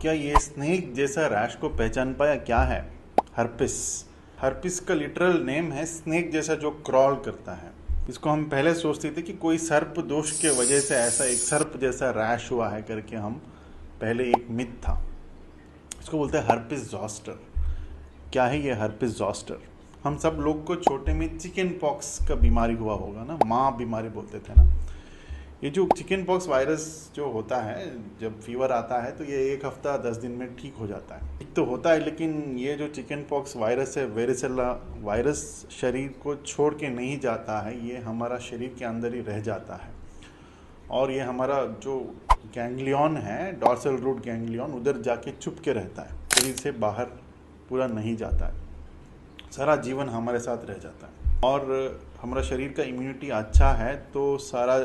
क्या ये स्नेक जैसा रैश को पहचान पाया? क्या है? हर्पिस। हर्पिस का लिटरल नेम है स्नेक जैसा जो क्रॉल करता है। इसको हम पहले सोचते थे कि कोई सर्प दोष के वजह से ऐसा एक सर्प जैसा रैश हुआ है करके, हम पहले एक मिथ था। इसको बोलते हैं हर्पिस जॉस्टर। क्या है ये हर्पिस जॉस्टर? हम सब लोग को छोटे में चिकन पॉक्स का बीमारी हुआ होगा ना, माँ बीमारी बोलते थे ना। ये जो चिकन पॉक्स वायरस जो होता है, जब फीवर आता है तो ये 1 हफ्ता 10 दिन में ठीक हो जाता है। ठीक तो होता है, लेकिन ये जो चिकन पॉक्स वायरस है, वेरिसेला वायरस, शरीर को छोड़ के नहीं जाता है। ये हमारा शरीर के अंदर ही रह जाता है और ये हमारा जो गैंग्लियन है, डॉर्सल रूट गैंग्लियन, उधर जाके चुप के रहता है, शरीर से बाहर पूरा नहीं जाता है। सारा जीवन हमारे साथ रह जाता है। और हमारा शरीर का इम्यूनिटी अच्छा है तो सारा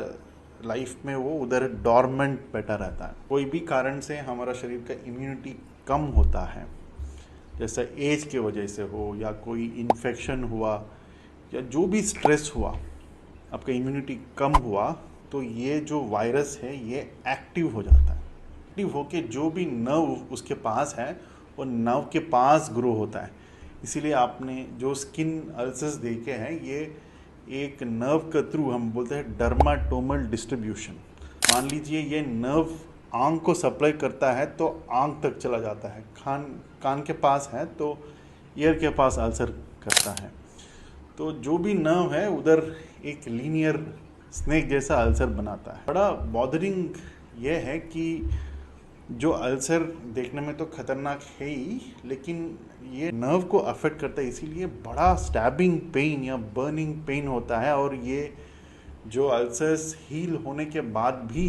लाइफ में वो उधर डॉर्मेंट बैठा रहता है। कोई भी कारण से हमारा शरीर का इम्यूनिटी कम होता है, जैसे एज के वजह से हो या कोई इन्फेक्शन हुआ या जो भी स्ट्रेस हुआ, आपका इम्यूनिटी कम हुआ, तो ये जो वायरस है ये एक्टिव हो जाता है। एक्टिव होके जो भी नर्व उसके पास है वो नर्व के पास ग्रो होता है। इसीलिए आपने जो स्किन अल्सर्स देखे हैं, ये एक नर्व के थ्रू, हम बोलते हैं डर्माटोमल डिस्ट्रीब्यूशन। मान लीजिए ये नर्व आंख को सप्लाई करता है तो आंख तक चला जाता है, कान के पास है तो ईयर के पास अल्सर करता है। तो जो भी नर्व है उधर एक लीनियर स्नेक जैसा अल्सर बनाता है। बड़ा बॉदरिंग ये है कि जो अल्सर देखने में तो खतरनाक है ही, लेकिन ये नर्व को अफेक्ट करता है, इसीलिए बड़ा स्टैबिंग पेन या बर्निंग पेन होता है। और ये जो अल्सर्स हील होने के बाद भी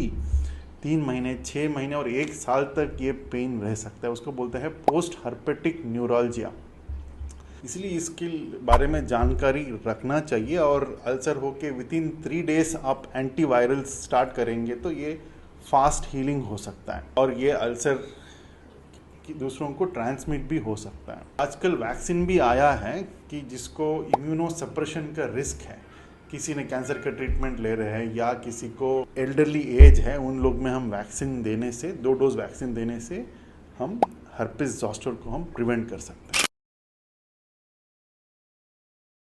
3 महीने, 6 महीने और 1 साल तक ये पेन रह सकता है। उसको बोलते हैं पोस्ट हर्पेटिक न्यूरोलजिया। इसलिए इसके बारे में जानकारी रखना चाहिए। और अल्सर होके विदिन 3 डेज आप एंटीवायरल स्टार्ट करेंगे तो ये फास्ट हीलिंग हो सकता है और ये अल्सर दूसरों को ट्रांसमिट भी हो सकता है। आजकल वैक्सीन भी आया है कि जिसको इम्यूनो सप्रेशन का रिस्क है, किसी ने कैंसर का ट्रीटमेंट ले रहे हैं या किसी को एल्डरली एज है, उन लोग में हम वैक्सीन देने से, 2 डोज वैक्सीन देने से हम हर्पिस जॉस्टर को हम प्रिवेंट कर सकते हैं।